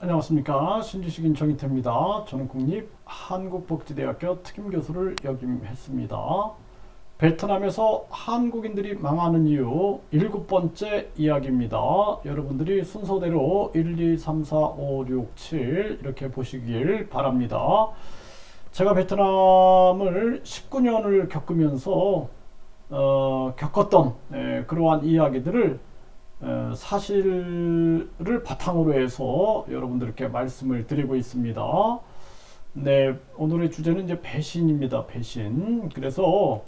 안녕하십니까. 신지식인 정희태입니다. 저는 국립한국복지대학교 특임교수를 역임했습니다. 베트남에서 한국인들이 망하는 이유 7번째 이야기입니다. 여러분들이 순서대로 1, 2, 3, 4, 5, 6, 7 이렇게 보시길 바랍니다. 제가 베트남을 19년을 겪으면서 겪었던 그러한 이야기들을 사실을 바탕으로 해서 여러분들께 말씀을 드리고 있습니다. 네, 오늘의 주제는 이제 배신입니다. 배신. 그래서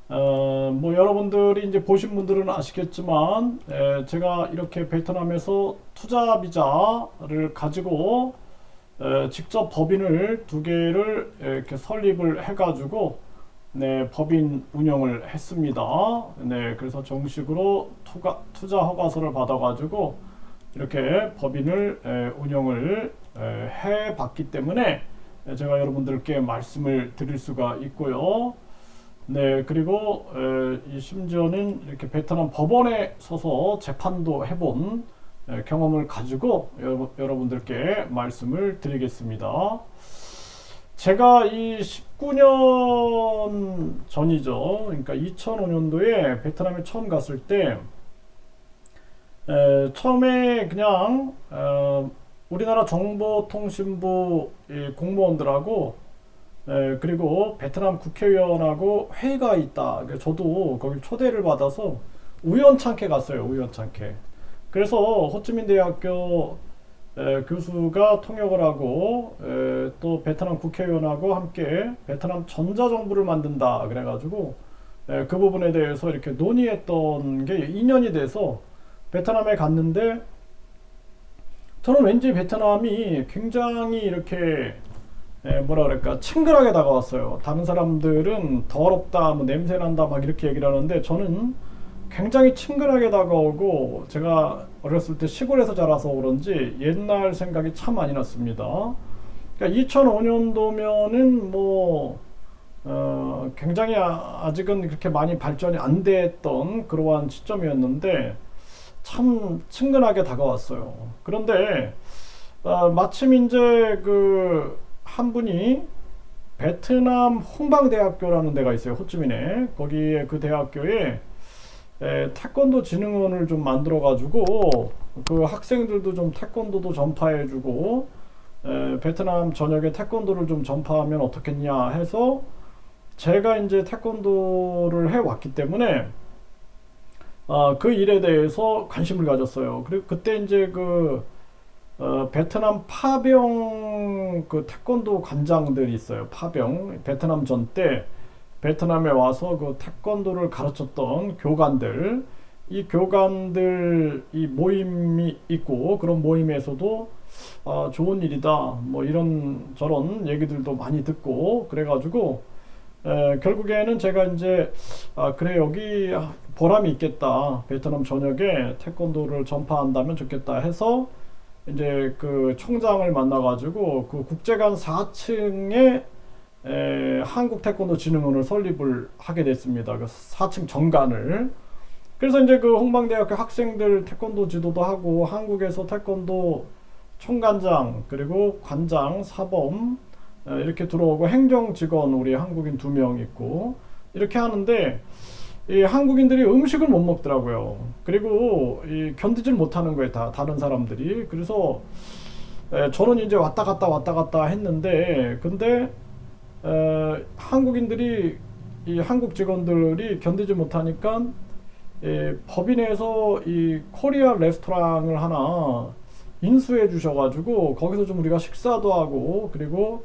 뭐 여러분들이 이제 보신 분들은 아시겠지만 제가 이렇게 베트남에서 투자 비자를 가지고 직접 법인을 2개를 이렇게 설립을 해가지고 네, 법인 운영을 했습니다. 네, 그래서 정식으로 투자 허가서를 받아가지고 이렇게 법인을 운영을 해 봤기 때문에 제가 여러분들께 말씀을 드릴 수가 있고요. 네, 그리고 심지어는 이렇게 베트남 법원에 서서 재판도 해본 경험을 가지고 여러분들께 말씀을 드리겠습니다. 제가 이 19년 전이죠. 그러니까 2005년도에 베트남에 처음 갔을 때 처음에 그냥 우리나라 정보통신부 공무원들하고 그리고 베트남 국회의원하고 회의가 있다. 저도 거기 초대를 받아서 우연찮게 갔어요. 우연찮게. 그래서 호치민 대학교 교수가 통역을 하고 또 베트남 국회의원하고 함께 베트남 전자정부를 만든다 그래가지고 그 부분에 대해서 이렇게 논의했던 게 2년이 돼서 베트남에 갔는데 저는 왠지 베트남이 굉장히 이렇게 뭐라 그럴까 친근하게 다가왔어요. 다른 사람들은 더럽다 뭐 냄새난다 막 이렇게 얘기를 하는데 저는 굉장히 친근하게 다가오고 제가 어렸을 때 시골에서 자라서 그런지 옛날 생각이 참 많이 났습니다. 그러니까 2005년도면은 뭐 굉장히 아직은 그렇게 많이 발전이 안 됐던 그러한 시점이었는데 참 친근하게 다가왔어요. 그런데 마침 이제 그 한 분이 베트남 홍방대학교라는 데가 있어요. 호치민에. 거기에 그 대학교에 태권도 진흥원을 좀 만들어 가지고 그 학생들도 좀 태권도도 전파해 주고 베트남 전역에 태권도를 좀 전파하면 어떻겠냐 해서 제가 이제 태권도를 해 왔기 때문에 그 일에 대해서 관심을 가졌어요. 그리고 그때 이제 그 베트남 파병 그 태권도 관장들이 있어요. 파병 베트남 전 때 베트남에 와서 그 태권도를 가르쳤던 교관들, 이 교관들 이 모임이 있고 그런 모임에서도 좋은 일이다 뭐 이런 저런 얘기들도 많이 듣고 그래가지고 결국에는 제가 이제 그래 여기 보람이 있겠다 베트남 전역에 태권도를 전파한다면 좋겠다 해서 이제 그 총장을 만나가지고 그 국제관 4층에 한국 태권도 진흥원을 설립을 하게 됐습니다. 그 4층 정관을. 그래서 이제 그 홍방대학교 학생들 태권도 지도도 하고 한국에서 태권도 총관장 그리고 관장 사범 이렇게 들어오고 행정 직원 우리 한국인 2명 있고 이렇게 하는데 이 한국인들이 음식을 못 먹더라고요. 그리고 이 견디질 못하는 거예요. 다 다른 사람들이. 그래서 저는 이제 왔다 갔다 했는데 근데 한국인들이 이 한국 직원들이 견디지 못하니까 법인에서 이 코리아 레스토랑을 하나 인수해 주셔가지고 거기서 좀 우리가 식사도 하고 그리고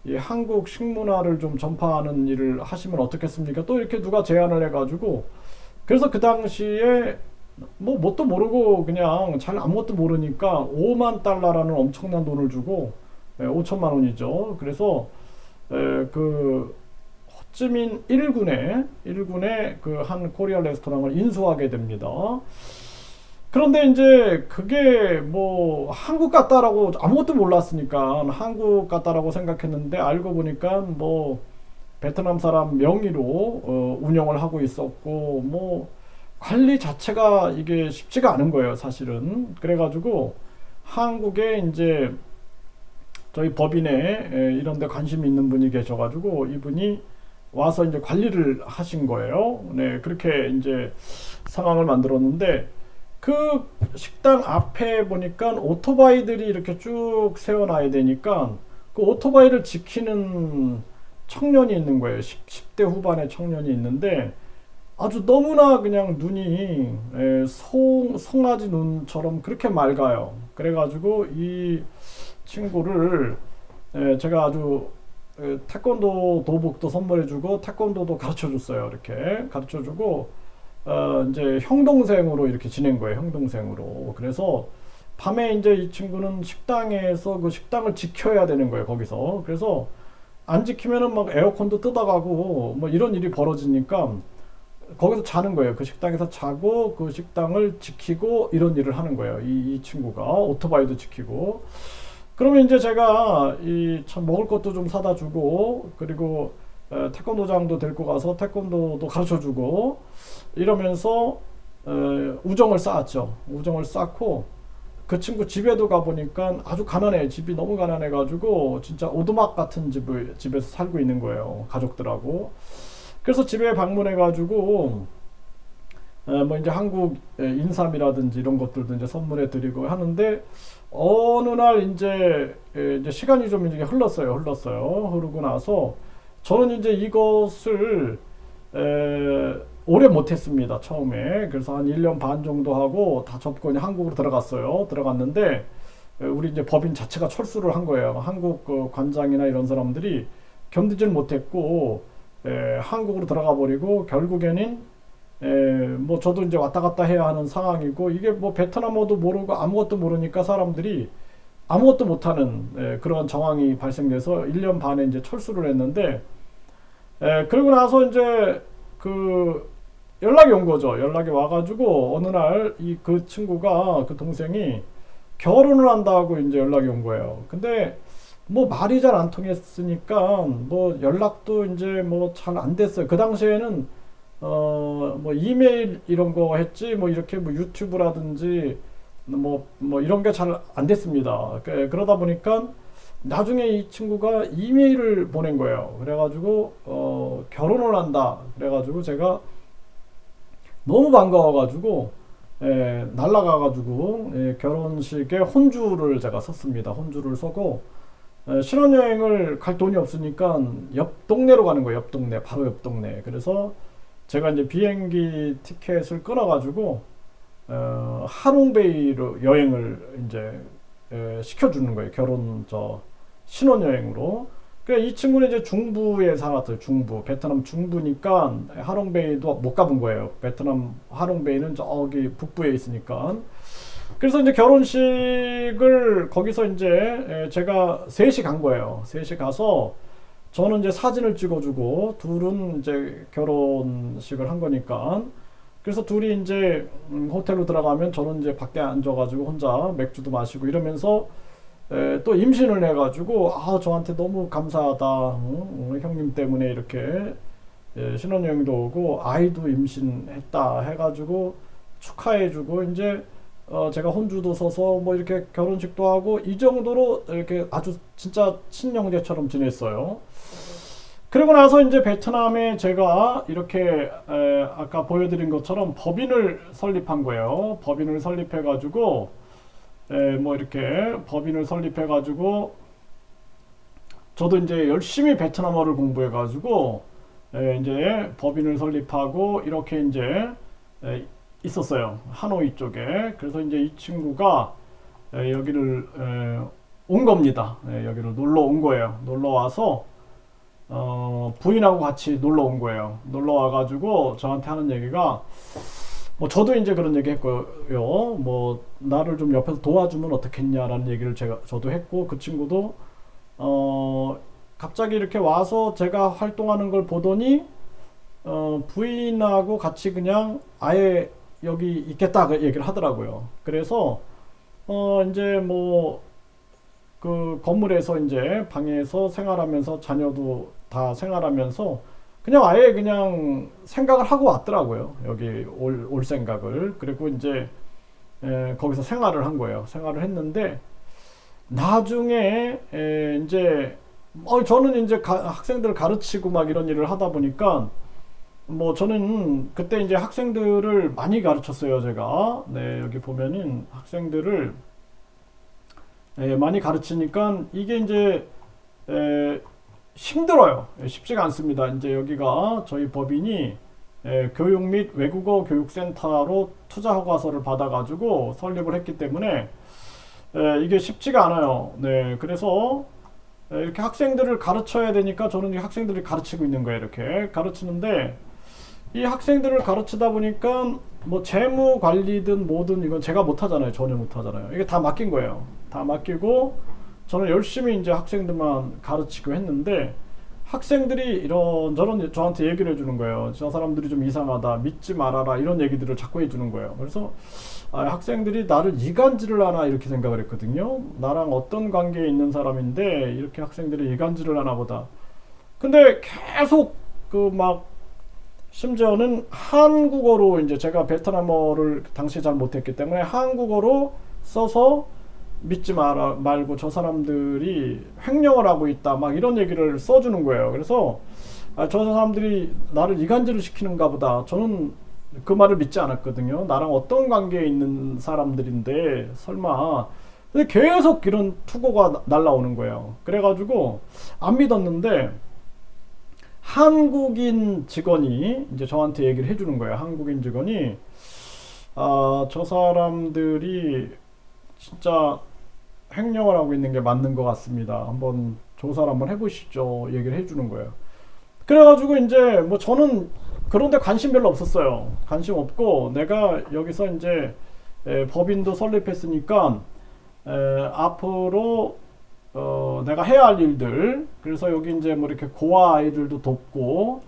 이 한국 식문화를 좀 전파하는 일을 하시면 어떻겠습니까? 또 이렇게 누가 제안을 해가지고 그래서 그 당시에 뭐 뭣도 모르고 그냥 잘 아무것도 모르니까 5만 달러라는 엄청난 돈을 주고 5천만 원이죠. 그래서 그 호찌민 1군에 그 한 코리아 레스토랑을 인수하게 됩니다. 그런데 이제 그게 뭐 한국 같다라고 아무것도 몰랐으니까 한국 같다라고 생각했는데 알고 보니까 뭐 베트남 사람 명의로 운영을 하고 있었고 뭐 관리 자체가 이게 쉽지가 않은 거예요, 사실은. 그래가지고 한국에 이제 저희 법인에 이런 데 관심이 있는 분이 계셔가지고 이분이 와서 이제 관리를 하신 거예요. 네, 그렇게 이제 상황을 만들었는데 그 식당 앞에 보니까 오토바이들이 이렇게 쭉 세워놔야 되니까 그 오토바이를 지키는 청년이 있는 거예요. 10대 후반의 청년이 있는데 아주 너무나 그냥 눈이 송아지 눈처럼 그렇게 맑아요. 그래가지고 이 친구를 제가 아주 태권도 도복도 선물해주고 태권도도 가르쳐줬어요. 이렇게 가르쳐주고 이제 형 동생으로 이렇게 지낸 거예요. 형 동생으로. 그래서 밤에 이제 이 친구는 식당에서 그 식당을 지켜야 되는 거예요. 거기서. 그래서 안 지키면은 막 에어컨도 뜯어가고 뭐 이런 일이 벌어지니까 거기서 자는 거예요. 그 식당에서 자고 그 식당을 지키고 이런 일을 하는 거예요. 이 친구가 오토바이도 지키고. 그러면 이제 제가 이 참 먹을 것도 좀 사다 주고 그리고 태권도장도 데리고 가서 태권도도 가르쳐 주고 이러면서 우정을 쌓았죠. 우정을 쌓고 그 친구 집에도 가보니까 아주 가난해. 집이 너무 가난해 가지고 진짜 오두막 같은 집에서 살고 있는 거예요. 가족들하고. 그래서 집에 방문해 가지고 뭐 이제 한국 인삼이라든지 이런 것들도 이제 선물해 드리고 하는데 어느 날 이제 시간이 좀 이제 흘렀어요. 흐르고 나서 저는 이제 이것을 오래 못했습니다. 처음에. 그래서 한 1년 반 정도 하고 다 접고 한국으로 들어갔어요. 들어갔는데 우리 이제 법인 자체가 철수를 한 거예요. 한국 그 관장이나 이런 사람들이 견디질 못했고 한국으로 들어가 버리고 결국에는 뭐 저도 이제 왔다 갔다 해야 하는 상황이고 이게 뭐 베트남어도 모르고 아무것도 모르니까 사람들이 아무것도 못하는 그런 상황이 발생돼서 1년 반에 이제 철수를 했는데 그러고 나서 이제 그 연락이 온 거죠. 연락이 와가지고 어느 날 그 친구가 그 동생이 결혼을 한다고 이제 연락이 온 거예요. 근데 뭐 말이 잘 안 통했으니까 뭐 연락도 이제 뭐 잘 안 됐어요. 그 당시에는 뭐 이메일 이런 거 했지 뭐 이렇게 뭐 유튜브라든지 뭐 이런 게 잘 안 됐습니다. 그러다 보니까 나중에 이 친구가 이메일을 보낸 거예요. 그래가지고 결혼을 한다. 그래가지고 제가 너무 반가워가지고 날라가가지고 결혼식에 혼주를 제가 썼습니다. 혼주를 서고 신혼여행을 갈 돈이 없으니까 옆 동네로 가는 거예요. 옆 동네, 바로 옆 동네. 그래서 제가 이제 비행기 티켓을 끊어가지고 하롱베이로 여행을 이제 시켜주는 거예요. 결혼 신혼여행으로. 그러니까 이 친구는 이제 중부에 살았어요. 중부, 베트남 중부니까 하롱베이도 못 가본 거예요. 베트남 하롱베이는 저기 북부에 있으니까. 그래서 이제 결혼식을 거기서 이제 제가 셋이 간 거예요. 셋이 가서 저는 이제 사진을 찍어주고 둘은 이제 결혼식을 한 거니까. 그래서 둘이 이제 호텔로 들어가면 저는 이제 밖에 앉아가지고 혼자 맥주도 마시고 이러면서 또 임신을 해가지고 저한테 너무 감사하다. 형님 때문에 이렇게 신혼여행도 오고 아이도 임신했다 해가지고 축하해주고 이제 제가 혼주도 서서 뭐 이렇게 결혼식도 하고 이 정도로 이렇게 아주 진짜 친형제처럼 지냈어요. 그리고 나서 이제 베트남에 제가 이렇게 아까 보여드린 것처럼 법인을 설립한 거예요. 법인을 설립해가지고 뭐 이렇게 법인을 설립해가지고 저도 이제 열심히 베트남어를 공부해가지고 이제 법인을 설립하고 이렇게 이제 있었어요. 하노이 쪽에. 그래서 이제 이 친구가 여기를 온 겁니다. 여기를 놀러 온 거예요. 놀러 와서 부인하고 같이 놀러 온 거예요. 놀러 와가지고 저한테 하는 얘기가 뭐 저도 이제 그런 얘기 했고요. 뭐 나를 좀 옆에서 도와주면 어떻겠냐라는 얘기를 저도 했고 그 친구도 갑자기 이렇게 와서 제가 활동하는 걸 보더니 부인하고 같이 그냥 아예 여기 있겠다 그 얘기를 하더라고요. 그래서 이제 뭐 그 건물에서 이제 방에서 생활하면서 자녀도 다 생활하면서 그냥 아예 그냥 생각을 하고 왔더라고요. 여기 올 생각을. 그리고 이제 거기서 생활을 한 거예요. 생활을 했는데 나중에 이제 저는 이제 학생들을 가르치고 막 이런 일을 하다 보니까 뭐 저는 그때 이제 학생들을 많이 가르쳤어요. 제가 여기 보면은 학생들을 많이 가르치니까 이게 이제 힘들어요. 쉽지가 않습니다. 이제 여기가 저희 법인이 교육 및 외국어 교육센터로 투자 허가서를 받아가지고 설립을 했기 때문에 이게 쉽지가 않아요. 그래서 이렇게 학생들을 가르쳐야 되니까 저는 이 학생들을 가르치고 있는 거예요. 이렇게 가르치는데 이 학생들을 가르치다 보니까 뭐 재무 관리든 뭐든 이건 제가 못 하잖아요. 전혀 못 하잖아요. 이게 다 맡긴 거예요. 다 맡기고 저는 열심히 이제 학생들만 가르치고 했는데 학생들이 이런저런 저한테 얘기를 해주는 거예요. 저 사람들이 좀 이상하다, 믿지 말아라, 이런 얘기들을 자꾸 해주는 거예요. 그래서 학생들이 나를 이간질을 하나 이렇게 생각을 했거든요. 나랑 어떤 관계에 있는 사람인데 이렇게 학생들이 이간질을 하나 보다. 근데 계속 심지어는 한국어로, 이제 제가 베트남어를 당시 잘 못했기 때문에 한국어로 써서 믿지 말고 저 사람들이 횡령을 하고 있다, 막 이런 얘기를 써주는 거예요. 그래서 저 사람들이 나를 이간질을 시키는가 보다. 저는 그 말을 믿지 않았거든요. 나랑 어떤 관계에 있는 사람들인데 설마. 근데 계속 이런 투고가 날라오는 거예요. 그래가지고 안 믿었는데 한국인 직원이 이제 저한테 얘기를 해주는 거예요. 한국인 직원이 저 사람들이 진짜 횡령을 하고 있는 게 맞는 것 같습니다. 한번 조사를 한번 해보시죠. 얘기를 해주는 거예요. 그래가지고 이제 뭐 저는 그런데 관심 별로 없었어요. 관심 없고 내가 여기서 이제 법인도 설립했으니까 앞으로 내가 해야 할 일들, 그래서 여기 이제 뭐 이렇게 고아 아이들도 돕고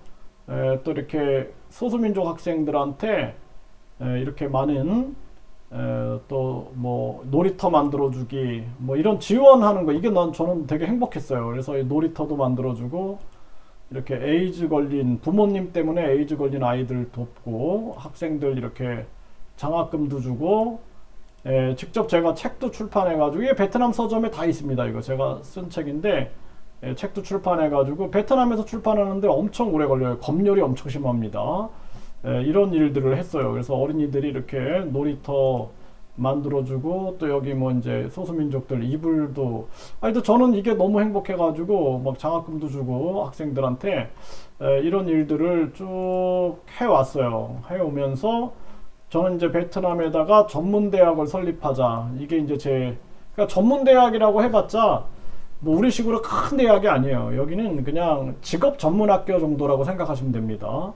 또 이렇게 소수민족 학생들한테 이렇게 많은 또 뭐 놀이터 만들어주기, 뭐 이런 지원하는 거, 이게 저는 되게 행복했어요. 그래서 놀이터도 만들어주고 이렇게 에이즈 걸린 부모님 때문에 에이즈 걸린 아이들 돕고 학생들 이렇게 장학금도 주고 직접 제가 책도 출판해가지고, 이게 베트남 서점에 다 있습니다. 이거 제가 쓴 책인데 책도 출판해가지고 베트남에서 출판하는데 엄청 오래 걸려요. 검열이 엄청 심합니다. 이런 일들을 했어요. 그래서 어린이들이 이렇게 놀이터 만들어주고 또 여기 뭐 이제 소수민족들 이불도, 또 저는 이게 너무 행복해가지고 막 장학금도 주고 학생들한테 이런 일들을 쭉 해왔어요. 해오면서 저는 이제 베트남에다가 전문대학을 설립하자. 이게 이제 그러니까 전문대학이라고 해봤자 뭐 우리식으로 큰 대학이 아니에요. 여기는 그냥 직업 전문학교 정도라고 생각하시면 됩니다.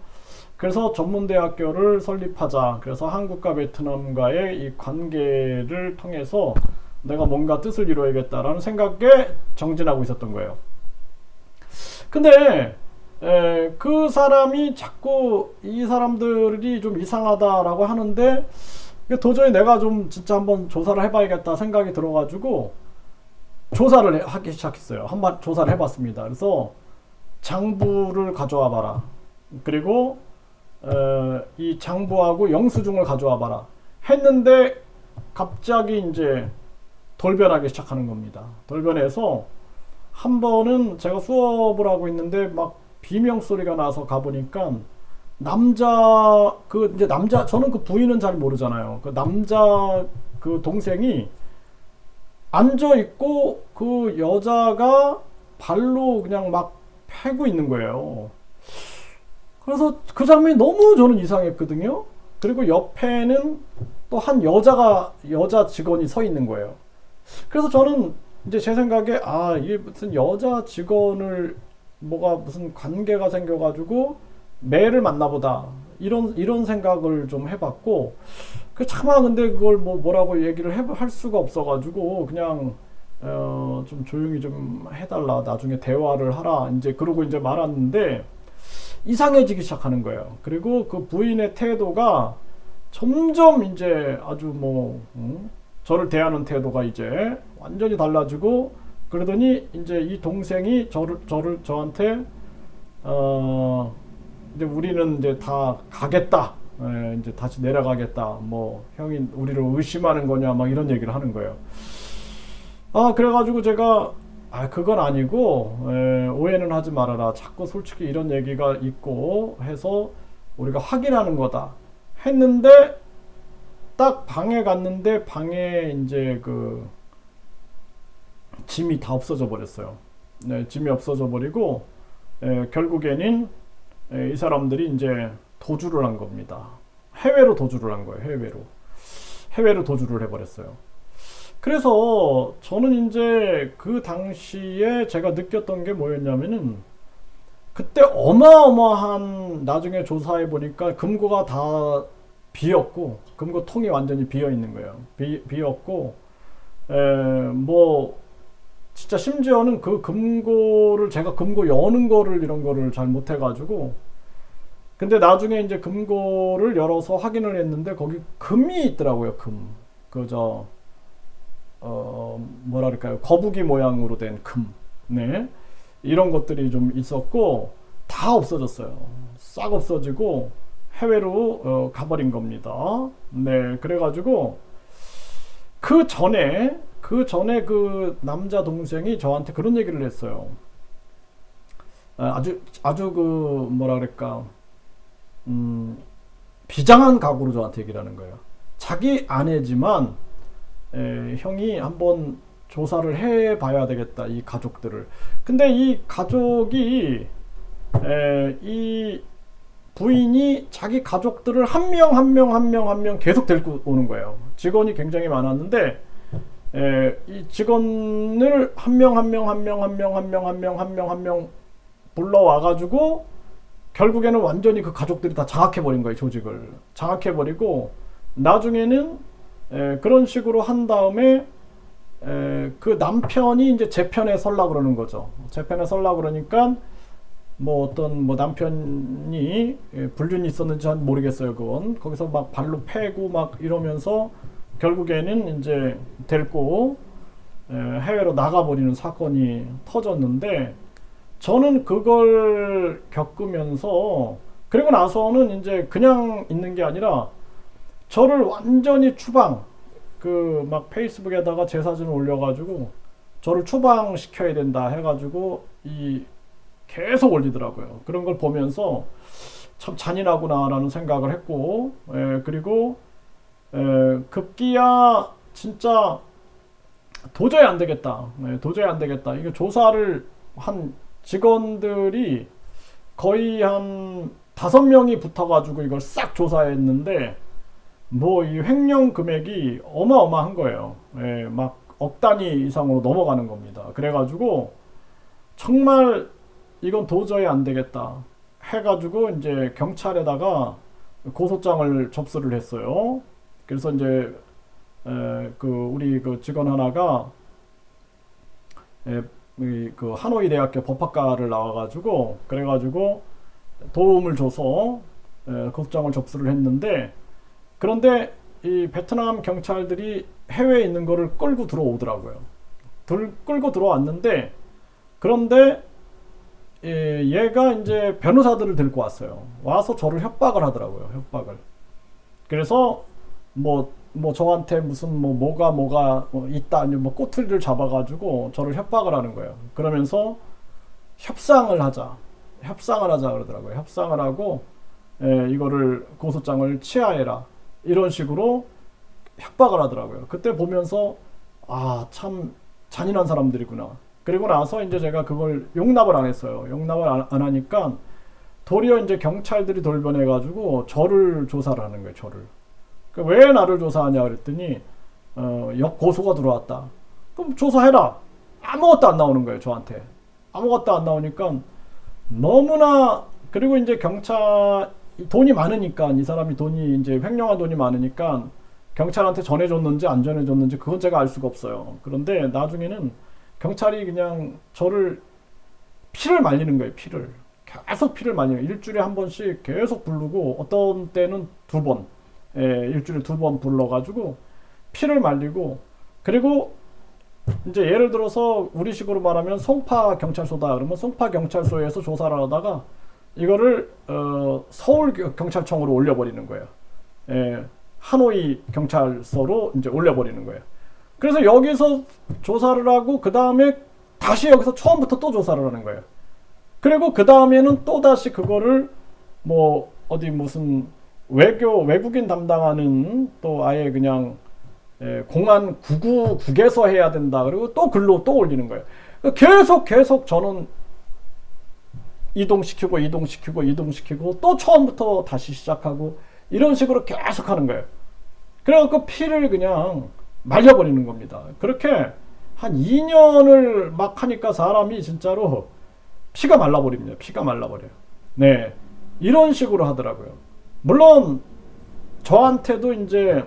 그래서 전문대학교를 설립하자. 그래서 한국과 베트남과의 이 관계를 통해서 내가 뭔가 뜻을 이루어야겠다라는 생각에 정진하고 있었던 거예요. 근데 그 사람이 자꾸 이 사람들이 좀 이상하다라고 하는데 도저히 내가 좀 진짜 한번 조사를 해봐야겠다 생각이 들어가지고 조사를 하기 시작했어요. 한번 조사를 해봤습니다. 그래서 장부를 가져와 봐라. 그리고 이 장부하고 영수증을 가져와 봐라 했는데 갑자기 이제 돌변하기 시작하는 겁니다. 돌변해서 한 번은 제가 수업을 하고 있는데 막 비명 소리가 나서 가보니까 저는 그 부인은 잘 모르잖아요. 그 남자 그 동생이 앉아 있고 그 여자가 발로 그냥 막 패고 있는 거예요. 그래서 그 장면이 너무 저는 이상했거든요. 그리고 옆에는 또 한 여자 직원이 서 있는 거예요. 그래서 저는 이제 제 생각에 이게 무슨 여자 직원을 뭐가 무슨 관계가 생겨가지고 매를 만나보다 이런 생각을 좀 해봤고, 차마 근데 그걸 뭐라고 얘기를 할 수가 없어가지고 그냥 좀 조용히 좀 해달라, 나중에 대화를 하라 이제 그러고 이제 말았는데 이상해지기 시작하는 거예요. 그리고 그 부인의 태도가 점점 이제 아주 저를 대하는 태도가 이제 완전히 달라지고, 그러더니 이제 이 동생이 저한테 이제 우리는 이제 다 가겠다 이제 다시 내려가겠다. 뭐 형이 우리를 의심하는 거냐 막 이런 얘기를 하는 거예요. 그래가지고 제가 그건 아니고 오해는 하지 말아라. 자꾸 솔직히 이런 얘기가 있고 해서 우리가 확인하는 거다 했는데 딱 방에 갔는데 방에 이제 그 짐이 다 없어져 버렸어요. 네, 짐이 없어져 버리고 결국에는 이 사람들이 이제 도주를 한 겁니다. 해외로 도주를 한 거예요. 해외로 도주를 해버렸어요. 그래서 저는 이제 그 당시에 제가 느꼈던 게 뭐였냐면은 그때 어마어마한 나중에 조사해 보니까 금고가 다 비었고 금고통이 완전히 비어 있는 거예요. 비었고 뭐 진짜 심지어는 그 금고를 제가 금고 여는 거를 이런 거를 잘 못해 가지고 근데 나중에 이제 금고를 열어서 확인을 했는데 거기 금이 있더라고요. 그저 뭐라 그럴까요? 거북이 모양으로 된 금. 네. 이런 것들이 좀 있었고 다 없어졌어요. 싹 없어지고 해외로 가버린 겁니다. 네. 그래가지고 그 전에 그 남자 동생이 저한테 그런 얘기를 했어요. 아주 그 뭐라 그럴까 비장한 각오로 저한테 얘기를 하는 거예요. 자기 아내지만 형이 한번 조사를 해봐야 되겠다. 이 가족들을. 근데 이 가족이 이 부인이 자기 가족들을 한 명 계속 데리고 오는 거예요. 직원이 굉장히 많았는데 이 직원을 한 명 불러와가지고 결국에는 완전히 그 가족들이 다 장악해버린 거예요. 조직을 장악해버리고 나중에는 그런 식으로 한 다음에 그 남편이 이제 제 편에 설라 그러는 거죠. 제 편에 설라 그러니까 뭐 어떤 뭐 남편이 불륜이 있었는지 모르겠어요. 그건 거기서 막 발로 패고 막 이러면서 결국에는 이제 데리고 해외로 나가버리는 사건이 터졌는데 저는 그걸 겪으면서 그리고 나서는 이제 그냥 있는 게 아니라 저를 완전히 추방 그 막 페이스북에다가 제 사진을 올려가지고 저를 추방시켜야 된다 해가지고 이 계속 올리더라고요. 그런 걸 보면서 참 잔인하구나라는 생각을 했고 그리고 급기야 진짜 도저히 안 되겠다. 도저히 안 되겠다. 이거 조사를 한 직원들이 거의 한 5명이 붙어가지고 이걸 싹 조사했는데 뭐 이 횡령 금액이 어마어마한 거예요. 막 억 단위 이상으로 넘어가는 겁니다. 그래가지고 정말 이건 도저히 안 되겠다 해가지고 이제 경찰에다가 고소장을 접수를 했어요. 그래서 이제 그 우리 그 직원 하나가 그 하노이 대학교 법학과를 나와가지고 그래가지고 도움을 줘서 고소장을 접수를 했는데 그런데 이 베트남 경찰들이 해외에 있는 거를 끌고 들어오더라고요. 끌고 들어왔는데 그런데 얘가 이제 변호사들을 데리고 왔어요. 와서 저를 협박을 하더라고요. 협박을. 그래서 뭐 저한테 무슨 뭐가 있다 뭐 꼬투리를 잡아가지고 저를 협박을 하는 거예요. 그러면서 협상을 하자 그러더라고요. 협상을 하고 이거를 고소장을 취하해라 이런 식으로 협박을 하더라고요. 그때 보면서 참 잔인한 사람들이구나. 그리고 나서 이제 제가 그걸 용납을 안 했어요. 용납을 안 하니까 도리어 이제 경찰들이 돌변해가지고 저를 조사를 하는 거예요. 저를. 왜 나를 조사하냐 그랬더니 역고소가 들어왔다. 그럼 조사해라. 아무것도 안 나오는 거예요. 저한테. 아무것도 안 나오니까 너무나 그리고 이제 경찰 돈이 많으니까 이 사람이 돈이 이제 횡령한 돈이 많으니까 경찰한테 전해줬는지 안 전해줬는지 그건 제가 알 수가 없어요. 그런데 나중에는 경찰이 그냥 저를 피를 말리는 거예요. 계속 피를 말리는 거예요. 일주일에 한 번씩 계속 부르고 어떤 때는 2번 일주일에 2번 불러가지고 피를 말리고 그리고 이제 예를 들어서 우리식으로 말하면 송파 경찰서다 그러면 송파 경찰서에서 조사를 하다가 이거를 서울 경찰청으로 올려버리는 거예요. 예, 하노이 경찰서로 이제 올려버리는 거예요. 그래서 여기서 조사를 하고 그 다음에 다시 여기서 처음부터 또 조사를 하는 거예요. 그리고 그 다음에는 또 다시 그거를 뭐 어디 무슨 외국인 담당하는 또 아예 그냥 공안 999에서 해야 된다. 그리고 또 글로 또 올리는 거예요. 계속 저는 이동시키고 또 처음부터 다시 시작하고 이런 식으로 계속 하는 거예요. 그래갖고 피를 그냥 말려버리는 겁니다. 그렇게 한 2년을 막 하니까 사람이 진짜로 피가 말라버립니다. 피가 말라버려요. 네. 이런 식으로 하더라고요. 물론 저한테도 이제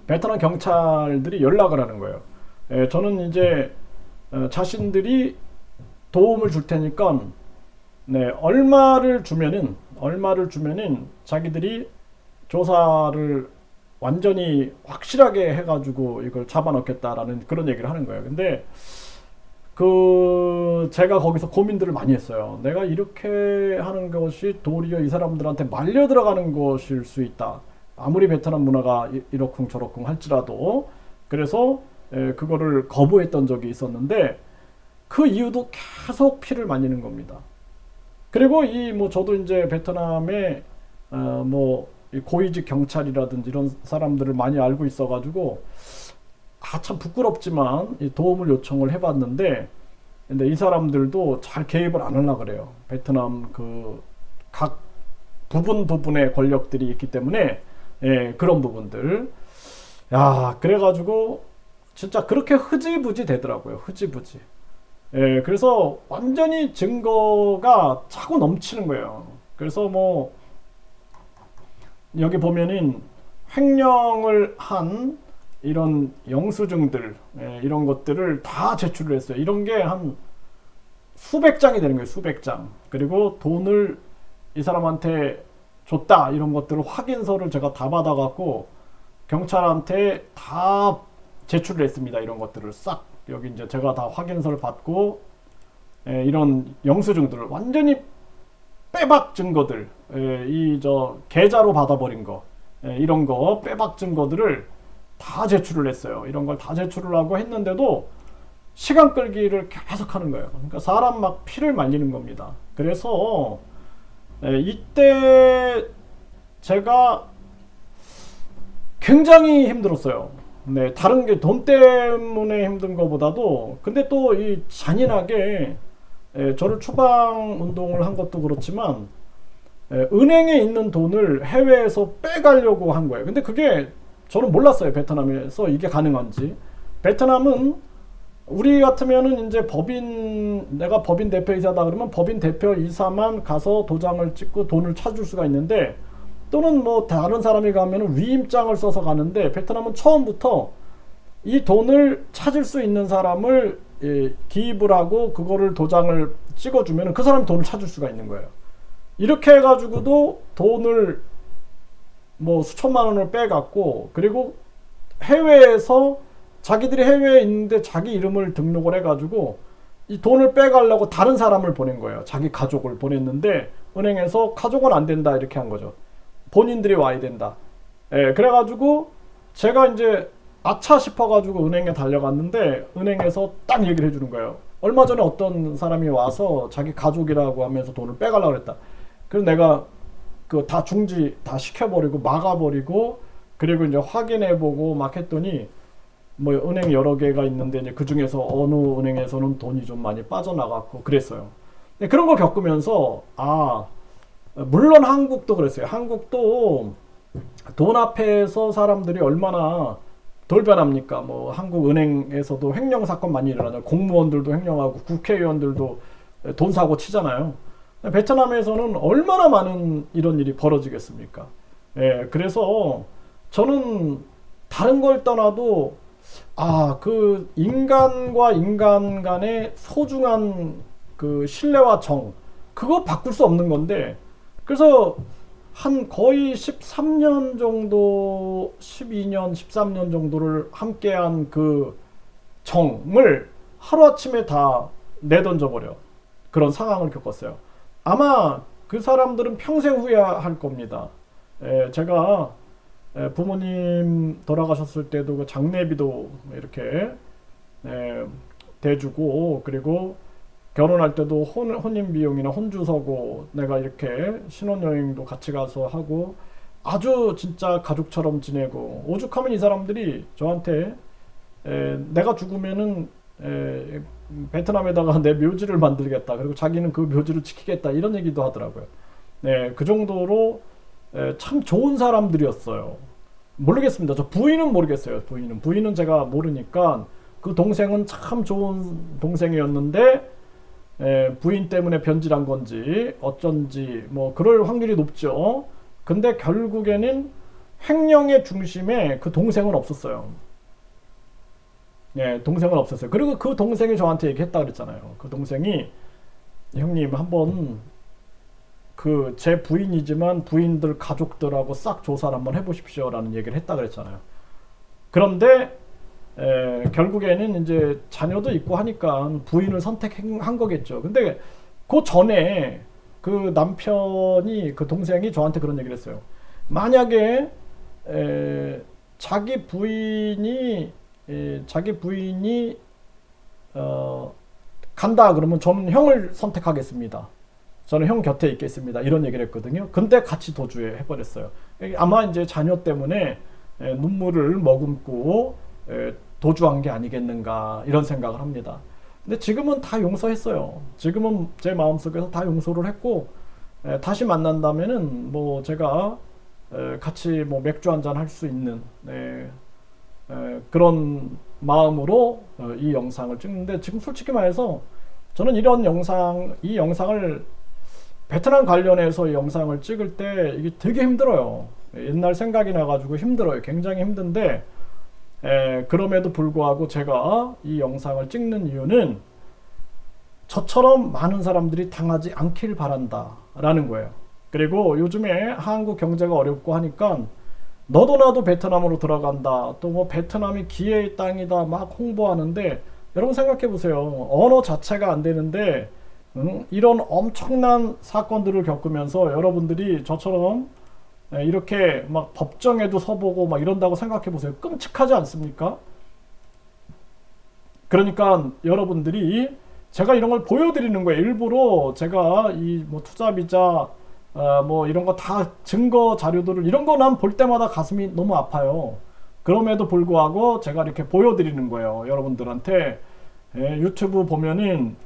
베트남 경찰들이 연락을 하는 거예요. 저는 이제 자신들이 도움을 줄 테니까 네, 얼마를 주면은 자기들이 조사를 완전히 확실하게 해가지고 이걸 잡아넣겠다라는 그런 얘기를 하는 거예요. 근데 제가 거기서 고민들을 많이 했어요. 내가 이렇게 하는 것이 도리어 이 사람들한테 말려 들어가는 것일 수 있다. 아무리 베트남 문화가 이러쿵저러쿵 할지라도. 그래서 그거를 거부했던 적이 있었는데 그 이유도 계속 피를 말리는 겁니다. 그리고 저도 이제 베트남에 고위직 경찰이라든지 이런 사람들을 많이 알고 있어가지고 참 부끄럽지만 도움을 요청을 해봤는데, 근데 이 사람들도 잘 개입을 안 하려고 그래요. 베트남 각 부분의 권력들이 있기 때문에 그런 부분들. 야, 그래가지고 진짜 그렇게 흐지부지 되더라고요. 흐지부지. 그래서 완전히 증거가 차고 넘치는 거예요. 그래서 여기 보면은 횡령을 한 이런 영수증들, 이런 것들을 다 제출을 했어요. 이런 게 한 수백 장이 되는 거예요. 수백 장. 그리고 돈을 이 사람한테 줬다, 이런 것들을 확인서를 제가 다 받아갖고 경찰한테 다 제출을 했습니다. 이런 것들을 싹 여기 이제 제가 다 확인서를 받고 이런 영수증들을 완전히 빼박 증거들, 계좌로 받아버린 거, 이런 거 빼박 증거들을 다 제출을 했어요. 이런 걸 다 제출을 하고 했는데도 시간 끌기를 계속 하는 거예요. 그러니까 사람 막 피를 말리는 겁니다. 그래서 이때 제가 굉장히 힘들었어요. 네, 다른 게 돈 때문에 힘든 것보다도, 근데 또 이 잔인하게 저를 추방 운동을 한 것도 그렇지만 은행에 있는 돈을 해외에서 빼가려고 한 거예요. 근데 그게 저는 몰랐어요. 베트남에서 이게 가능한지. 베트남은 우리 같으면은 이제 내가 법인 대표이사다 그러면 법인 대표이사만 가서 도장을 찍고 돈을 찾을 수가 있는데, 또는 다른 사람이 가면은 위임장을 써서 가는데, 베트남은 처음부터 이 돈을 찾을 수 있는 사람을 기입을 하고 그거를 도장을 찍어주면 그 사람이 돈을 찾을 수가 있는 거예요. 이렇게 해가지고도 돈을 수천만 원을 빼갔고, 그리고 해외에서 자기들이 해외에 있는데 자기 이름을 등록을 해가지고 이 돈을 빼가려고 다른 사람을 보낸 거예요. 자기 가족을 보냈는데 은행에서 가족은 안 된다 이렇게 한 거죠. 본인들이 와야 된다. 그래가지고 제가 이제 아차 싶어가지고 은행에 달려갔는데 은행에서 딱 얘기를 해주는 거예요. 얼마 전에 어떤 사람이 와서 자기 가족이라고 하면서 돈을 빼가려고 그랬다. 그래서 내가 다 중지 다 시켜버리고 막아버리고, 그리고 이제 확인해보고 막 했더니 은행 여러 개가 있는데 이제 그 중에서 어느 은행에서는 돈이 좀 많이 빠져나갔고 그랬어요. 그런 걸 겪으면서 물론 한국도 그랬어요. 한국도 돈 앞에서 사람들이 얼마나 돌변합니까? 한국 은행에서도 횡령 사건 많이 일어나요. 공무원들도 횡령하고 국회의원들도 돈 사고 치잖아요. 베트남에서는 얼마나 많은 이런 일이 벌어지겠습니까? 그래서 저는 다른 걸 떠나도 그 인간과 인간 간의 소중한 그 신뢰와 정, 그거 바꿀 수 없는 건데, 그래서 한 거의 13년 정도, 12년, 13년 정도를 함께한 그 정을 하루아침에 다 내던져버려. 그런 상황을 겪었어요. 아마 그 사람들은 평생 후회할 겁니다. 제가 부모님 돌아가셨을 때도 그 장례비도 이렇게 대주고, 그리고 결혼할 때도 혼인 비용이나 혼주 서고 내가 이렇게 신혼여행도 같이 가서 하고 아주 진짜 가족처럼 지내고, 오죽하면 이 사람들이 저한테 내가 죽으면은 베트남에다가 내 묘지를 만들겠다, 그리고 자기는 그 묘지를 지키겠다, 이런 얘기도 하더라고요. 그 정도로 참 좋은 사람들이었어요. 모르겠습니다. 저 부인은 모르겠어요. 부인은 제가 모르니까, 그 동생은 참 좋은 동생이었는데 부인 때문에 변질한 건지 어쩐지 뭐 그럴 확률이 높죠. 근데 결국에는 횡령의 중심에 그 동생은 없었어요. 동생은 없었어요. 그리고 그 동생이 저한테 얘기했다 그랬잖아요. 그 동생이, 형님 한번 그 제 부인이지만 부인들 가족들하고 싹 조사를 한번 해보십시오 라는 얘기를 했다 그랬잖아요. 그런데 결국에는 이제 자녀도 있고 하니까 부인을 선택한 거겠죠. 근데 그 전에 그 남편이, 그 동생이 저한테 그런 얘기를 했어요. 만약에 자기 부인이 간다 그러면 저는 형을 선택하겠습니다. 저는 형 곁에 있겠습니다. 이런 얘기를 했거든요. 근데 같이 도주해 해버렸어요. 아마 이제 자녀 때문에 눈물을 머금고 도주한 게 아니겠는가, 이런 생각을 합니다. 근데 지금은 다 용서했어요. 지금은 제 마음속에서 다 용서를 했고, 다시 만난다면은 뭐 제가 같이 뭐 맥주 한잔 할 수 있는 그런 마음으로 이 영상을 찍는데, 지금 솔직히 말해서 저는 이 영상을 베트남 관련해서 이 영상을 찍을 때 이게 되게 힘들어요. 옛날 생각이 나가지고 힘들어요. 굉장히 힘든데, 그럼에도 불구하고 제가 이 영상을 찍는 이유는 저처럼 많은 사람들이 당하지 않길 바란다 라는 거예요. 그리고 요즘에 한국 경제가 어렵고 하니까 너도 나도 베트남으로 들어간다, 또 뭐 베트남이 기회의 땅이다 막 홍보하는데, 여러분 생각해 보세요. 언어 자체가 안 되는데 이런 엄청난 사건들을 겪으면서 여러분들이 저처럼 이렇게 막 법정에도 서보고 막 이런다고 생각해 보세요. 끔찍하지 않습니까? 그러니까 여러분들이, 제가 이런 걸 보여드리는 거예요. 일부러 제가 이 뭐 투자비자 뭐 이런 거 다 증거 자료들을, 이런 거 난 볼 때마다 가슴이 너무 아파요. 그럼에도 불구하고 제가 이렇게 보여드리는 거예요. 여러분들한테. 유튜브 보면은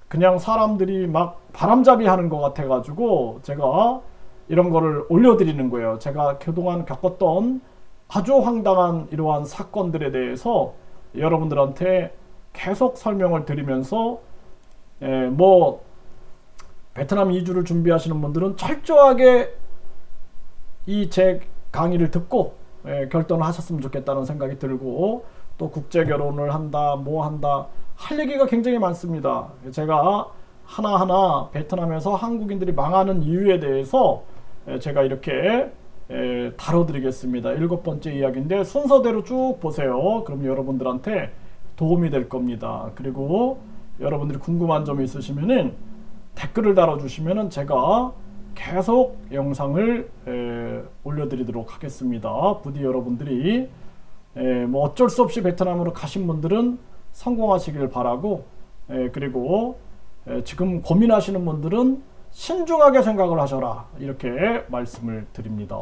그냥 사람들이 막 바람잡이 하는 것 같아 가지고 제가 이런 거를 올려드리는 거예요. 제가 그동안 겪었던 아주 황당한 이러한 사건들에 대해서 여러분들한테 계속 설명을 드리면서, 뭐 베트남 이주를 준비하시는 분들은 철저하게 이 제 강의를 듣고 결단을 하셨으면 좋겠다는 생각이 들고, 또 국제 결혼을 한다 뭐 한다 할 얘기가 굉장히 많습니다. 제가 하나하나 베트남에서 한국인들이 망하는 이유에 대해서 제가 이렇게 다뤄드리겠습니다. 7번째 이야기인데 순서대로 쭉 보세요. 그럼 여러분들한테 도움이 될 겁니다. 그리고 여러분들이 궁금한 점이 있으시면은 댓글을 달아주시면은 제가 계속 영상을 올려드리도록 하겠습니다. 부디 여러분들이 뭐 어쩔 수 없이 베트남으로 가신 분들은 성공하시길 바라고, 그리고 지금 고민하시는 분들은 신중하게 생각을 하셔라, 이렇게 말씀을 드립니다.